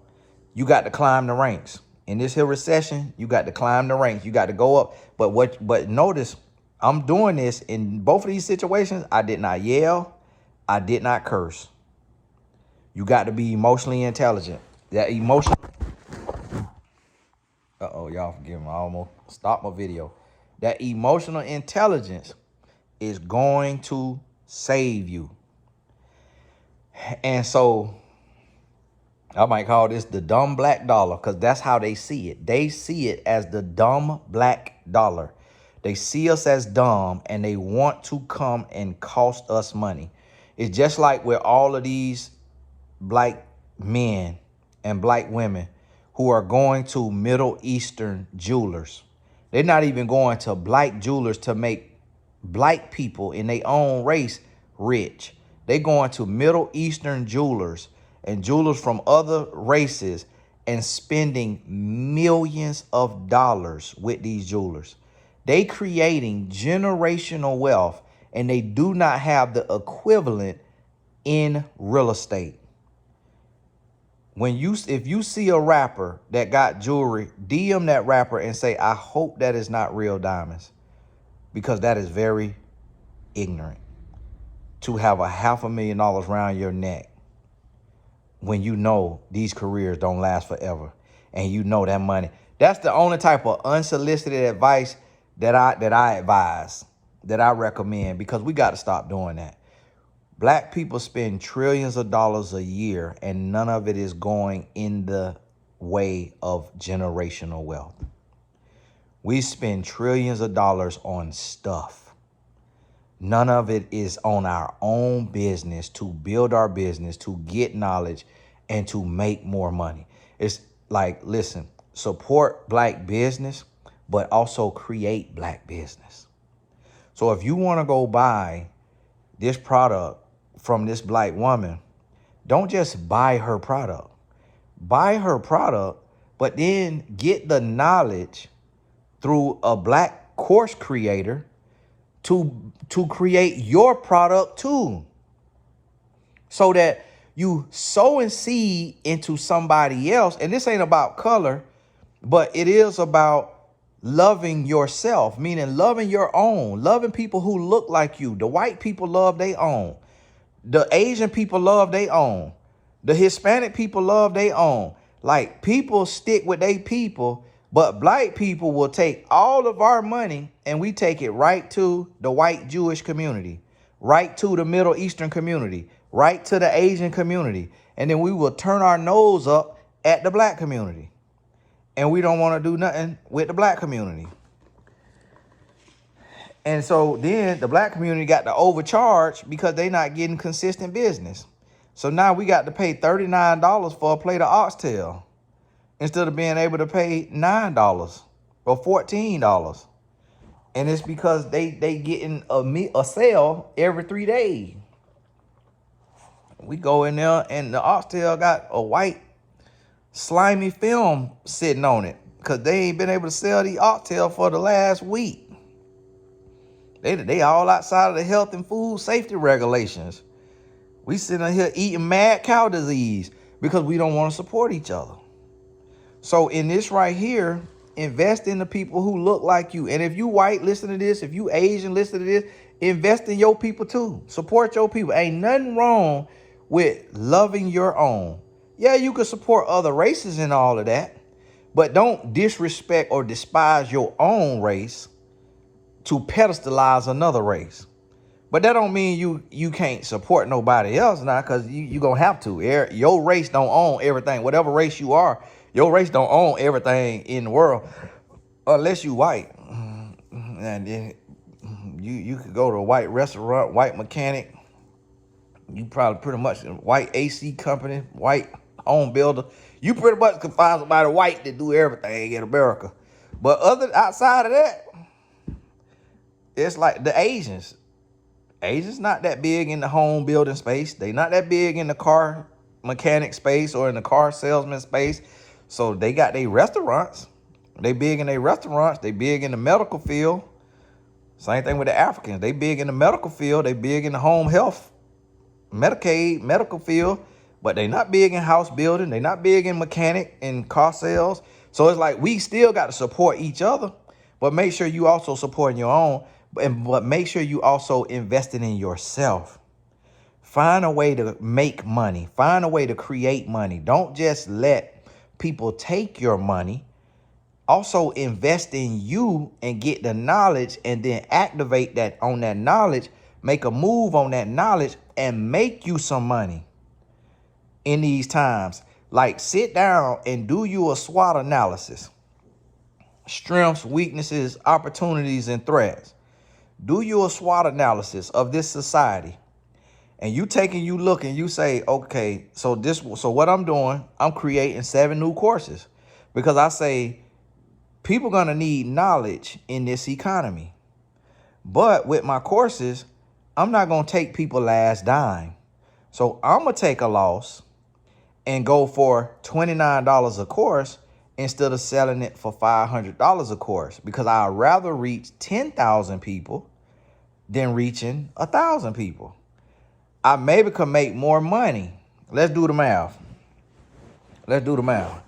Speaker 2: You got to climb the ranks. In this here recession, you got to climb the ranks. You got to go up. But notice, I'm doing this in both of these situations. I did not yell. I did not curse. You got to be emotionally intelligent. That emotion. Uh-oh, y'all forgive me. I almost stopped my video. That emotional intelligence is going to save you. And so I might call this the dumb black dollar, because that's how they see it. They see it as the dumb black dollar. They see us as dumb, and they want to come and cost us money. It's just like with all of these black men and black women who are going to Middle Eastern jewelers. They're not even going to black jewelers to make black people in their own race rich. They're going to Middle Eastern jewelers and jewelers from other races and spending millions of dollars with these jewelers. They creating generational wealth, and they do not have the equivalent in real estate. If you see a rapper that got jewelry, DM that rapper and say, I hope that is not real diamonds, because that is very ignorant to have $500,000 around your neck when you know these careers don't last forever, and you know that money. That's the only type of unsolicited advice that I advise, that I recommend, because we got to stop doing that. Black people spend trillions of dollars a year, and none of it is going in the way of generational wealth. We spend trillions of dollars on stuff. None of it is on our own business, to build our business, to get knowledge, and to make more money. It's like, listen, support black business, but also create black business. So if you want to go buy this product from this black woman, don't just buy her product. Buy her product, but then get the knowledge through a black course creator to create your product too, so that you sow and seed into somebody else. And this ain't about color, but it is about loving yourself, meaning loving your own, loving people who look like you. The white people love their own. The Asian people love their own. The Hispanic people love their own. Like, people stick with their people. But black people will take all of our money and we take it right to the white Jewish community, right to the Middle Eastern community, right to the Asian community. And then we will turn our nose up at the black community. And we don't want to do nothing with the black community. And so then the black community got to overcharge because they're not getting consistent business. So now we got to pay $39 for a plate of oxtail, instead of being able to pay $9 or $14. And it's because they getting a sale every 3 days. We go in there and the oxtail got a white slimy film sitting on it, because they ain't been able to sell the oxtail for the last week. They all outside of the health and food safety regulations. We sitting here eating mad cow disease because we don't want to support each other. So in this right here, invest in the people who look like you. And if you white, listen to this. If you Asian, listen to this. Invest in your people too. Support your people. Ain't nothing wrong with loving your own. Yeah, you can support other races and all of that, but don't disrespect or despise your own race to pedestalize another race. But that don't mean you can't support nobody else now, because you gonna have to. Your race don't own everything. Whatever race you are, your race don't own everything in the world, unless you white. And then you could go to a white restaurant, white mechanic. You probably pretty much a white AC company, white home builder. You pretty much can find somebody white that do everything in America. But outside of that, it's like the Asians. Asians not that big in the home building space. They not that big in the car mechanic space or in the car salesman space. So they got their restaurants. They big in their restaurants. They big in the medical field. Same thing with the Africans. They big in the medical field. They big in the home health Medicaid, medical field, but they not big in house building. They not big in mechanic and car sales. So it's like we still got to support each other, but make sure you also supporting your own, but make sure you also investing in yourself. Find a way to make money. Find a way to create money. Don't just let people take your money. Also invest in you and get the knowledge and then activate that on that knowledge, make a move on that knowledge and make you some money in these times. Like sit down and do you a SWOT analysis. Strengths, weaknesses, opportunities, and threats. Do you a SWOT analysis of this society. And you look and you say, okay, so what I'm doing, I'm creating 7 new courses because I say people gonna need knowledge in this economy. But with my courses, I'm not gonna take people last dime. So I'm gonna take a loss and go for $29 a course instead of selling it for $500 a course because I'd rather reach 10,000 people than reaching 1,000 people. I maybe could make more money. Let's do the math. Let's do the math.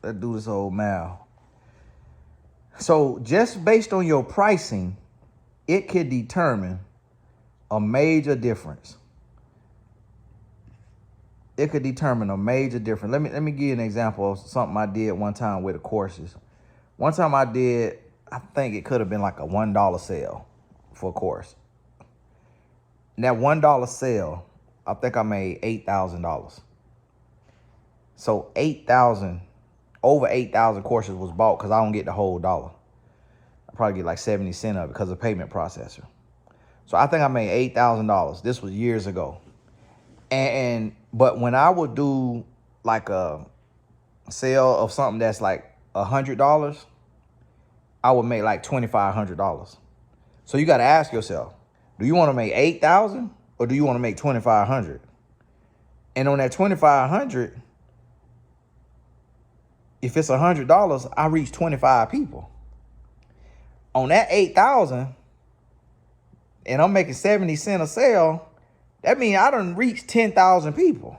Speaker 2: Let's do this whole math. So just based on your pricing, it could determine a major difference. It could determine a major difference. Let me give you an example of something I did one time with the courses. One time I think it could have been like a $1 sale for a course. And that $1 sale, I think I made $8,000. So over 8,000 courses was bought because I don't get the whole dollar. I probably get like 70 cents of it because of payment processor. So I think I made $8,000. This was years ago. But when I would do like a sale of something that's like $100, I would make like $2,500. So you got to ask yourself, do you want to make 8,000 or do you want to make 2,500? And on that 2,500, if it's $100, I reach 25 people. On that 8,000, and I'm making 70 cents a sale, that means I done reached 10,000 people.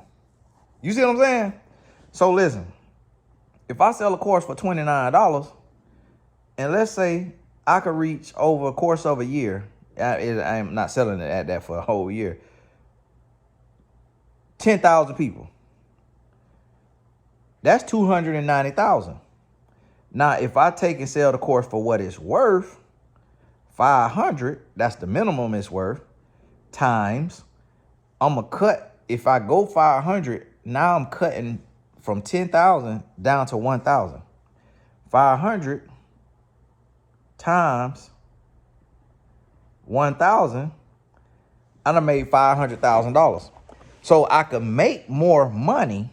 Speaker 2: You see what I'm saying? So listen, if I sell a course for $29, and let's say I could reach over a course of a year, I'm not selling it at that for a whole year, 10,000 people. That's 290,000. Now, if I take and sell the course for what it's worth, 500, that's the minimum it's worth, times, I'm going to cut, if I go 500, now I'm cutting from 10,000 down to 1,000. 500 times 1,000, I done made $500,000. So I could make more money,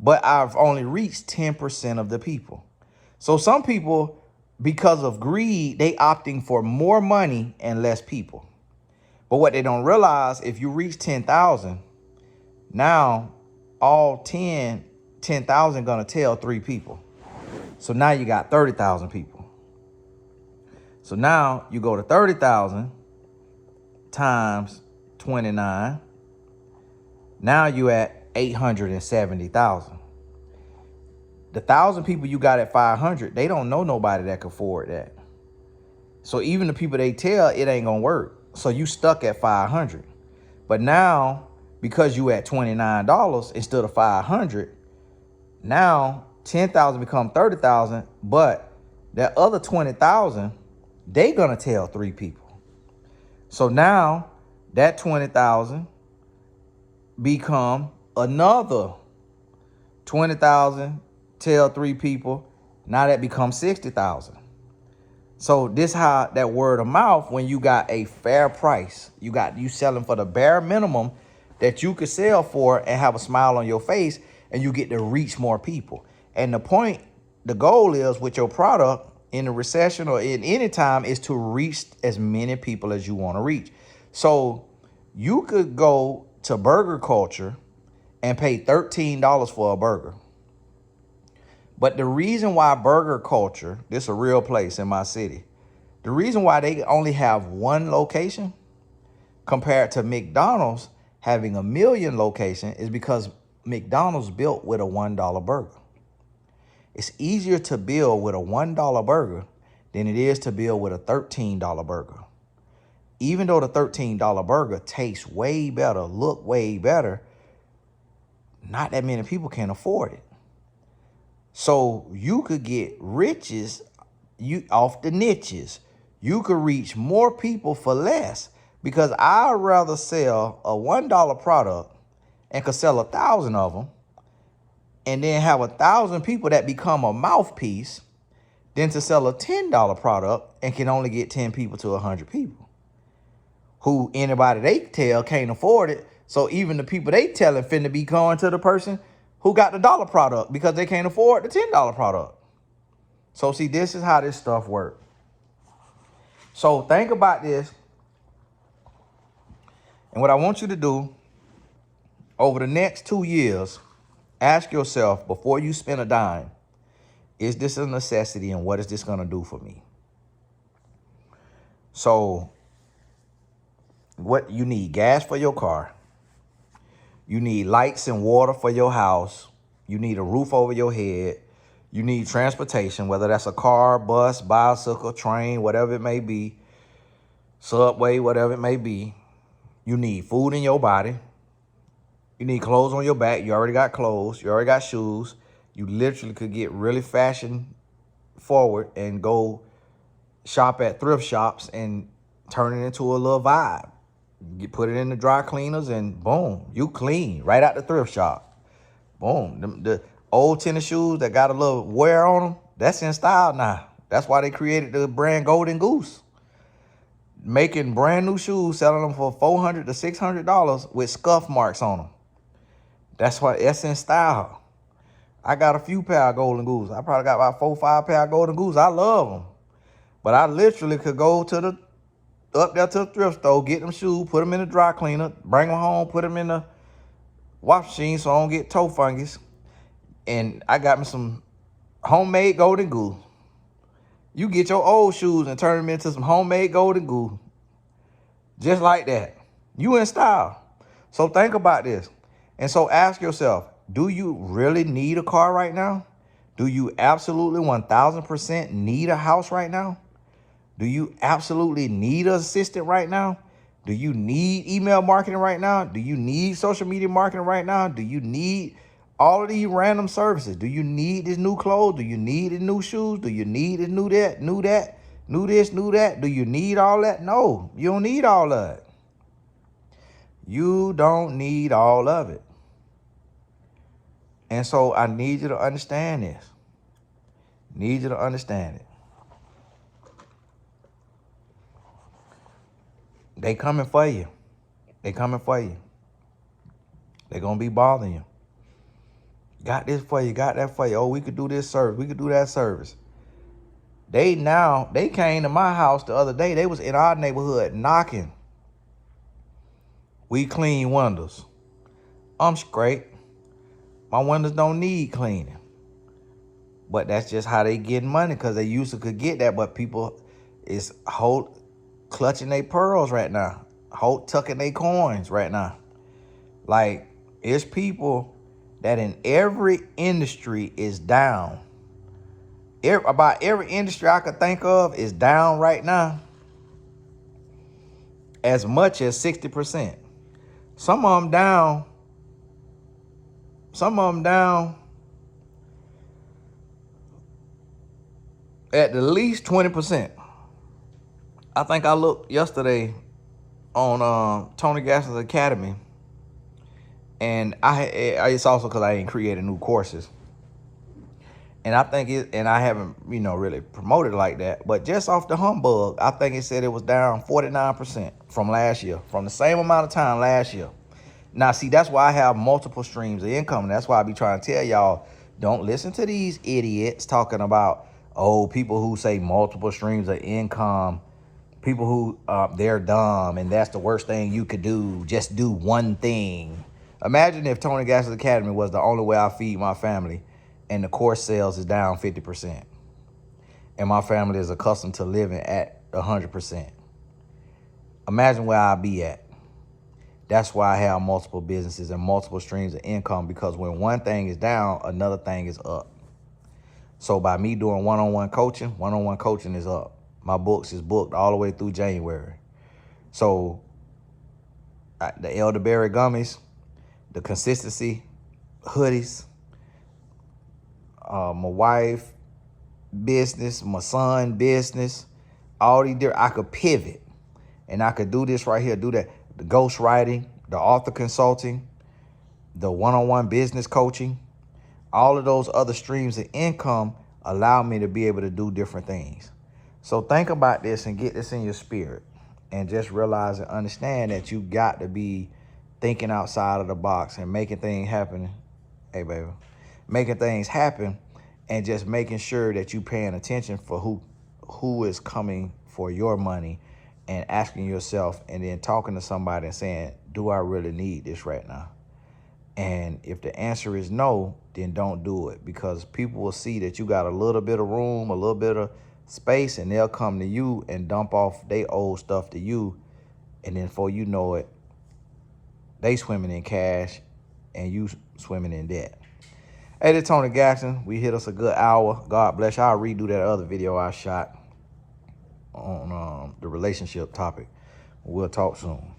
Speaker 2: but I've only reached 10% of the people. So some people, because of greed, they opting for more money and less people. But what they don't realize, if you reach 10,000, now all 10,000 gonna tell 3 people. So now you got 30,000 people. So now you go to 30,000 times 29. Now you at 870,000. The 1,000 people you got at 500, they don't know nobody that can afford that. So even the people they tell, it ain't gonna work. So you stuck at 500. But now, because you at $29 instead of 500, now 10,000 become 30,000, but that other 20,000, they gonna tell 3 people. So now that 20,000 become another 20,000, tell 3 people. Now that becomes 60,000. So this how that word of mouth, when you got a fair price, you selling for the bare minimum that you could sell for and have a smile on your face, and you get to reach more people. And the goal is with your product in a recession or in any time is to reach as many people as you want to reach. So you could go to Burger Culture and pay $13 for a burger. But the reason why burger culture, this is a real place in my city, the reason why they only have one location compared to McDonald's having a million location is because McDonald's built with a $1 burger. It's easier to build with a $1 burger than it is to build with a $13 burger. Even though the $13 burger tastes way better, look way better, not that many people can afford it. So you could get riches off the niches. You could reach more people for less, because I'd rather sell a $1 product and could sell 1,000 of them and then have 1,000 people that become a mouthpiece than to sell a $10 product and can only get 10 people to 100 people who anybody they tell can't afford it. So even the people they telling finna be going to the person who got the dollar product because they can't afford the $10 product. So see, this is how this stuff works. So think about this. And what I want you to do over the next 2 years, ask yourself before you spend a dime, is this a necessity and what is this going to do for me? So what you need: gas for your car. You need lights and water for your house. You need a roof over your head. You need transportation, whether that's a car, bus, bicycle, train, whatever it may be, subway, whatever it may be. You need food in your body. You need clothes on your back. You already got clothes. You already got shoes. You literally could get really fashion forward and go shop at thrift shops and turn it into a little vibe. You put it in the dry cleaners and boom, you clean right out the thrift shop. Boom. The old tennis shoes that got a little wear on them, that's in style now. That's why they created the brand Golden Goose. Making brand new shoes, selling them for $400 to $600 with scuff marks on them. That's why it's in style. I got a few pair of Golden Goose. I probably got about 4 or 5 pair of Golden Goose. I love them. But I literally could go to up there to the thrift store, get them shoes, put them in the dry cleaner, bring them home, put them in the wash machine so I don't get toe fungus. And I got me some homemade Golden Goose. You get your old shoes and turn them into some homemade Golden Goose. Just like that. You in style. So think about this. And so ask yourself, do you really need a car right now? Do you absolutely 1,000% need a house right now? Do you absolutely need an assistant right now? Do you need email marketing right now? Do you need social media marketing right now? Do you need all of these random services? Do you need this new clothes? Do you need the new shoes? Do you need this new that, new this, new that? Do you need all that? No, you don't need all of it. You don't need all of it. And so I need you to understand this. Need you to understand it. They coming for you. They coming for you. They gonna be bothering you. Got this for you, got that for you. Oh, we could do this service, we could do that service. They came to my house the other day. They was in our neighborhood knocking. We clean windows. I'm straight. My windows don't need cleaning. But that's just how they get money, because they used to could get that, but people is clutching their pearls right now, tucking their coins right now. Like, it's people that in every industry is down. About every industry I could think of is down right now, as much as 60%. Some of them down at the least 20%. I think I looked yesterday on Tony Gassner's Academy, and it's also because I ain't created new courses, and I think and I haven't really promoted it like that. But just off the humbug, I think it said it was down 49% from last year, from the same amount of time last year. Now, see, that's why I have multiple streams of income. And that's why I be trying to tell y'all, don't listen to these idiots talking about, people who say multiple streams of income, people who, they're dumb, and that's the worst thing you could do. Just do one thing. Imagine if Tony Gassner's Academy was the only way I feed my family, and the course sales is down 50%. And my family is accustomed to living at 100%. Imagine where I'll be at. That's why I have multiple businesses and multiple streams of income, because when one thing is down, another thing is up. So by me doing one-on-one coaching is up. My books is booked all the way through January. So the elderberry gummies, the consistency hoodies, my wife business, my son business, all these different, I could pivot and I could do this right here, do that. The ghostwriting, the author consulting, the one-on-one business coaching, all of those other streams of income allow me to be able to do different things. So think about this and get this in your spirit, and just realize and understand that you got to be thinking outside of the box and making things happen. Hey, baby, making things happen, and just making sure that you paying attention for who is coming for your money, and asking yourself, and then talking to somebody and saying, do I really need this right now? And if the answer is no, then don't do it, because people will see that you got a little bit of room, a little bit of space, and they'll come to you and dump off their old stuff to you. And then before you know it, they swimming in cash and you swimming in debt. Hey, this is Tony Gaxton. We hit us a good hour. God bless you. I'll redo that other video I shot on the relationship topic. We'll talk soon.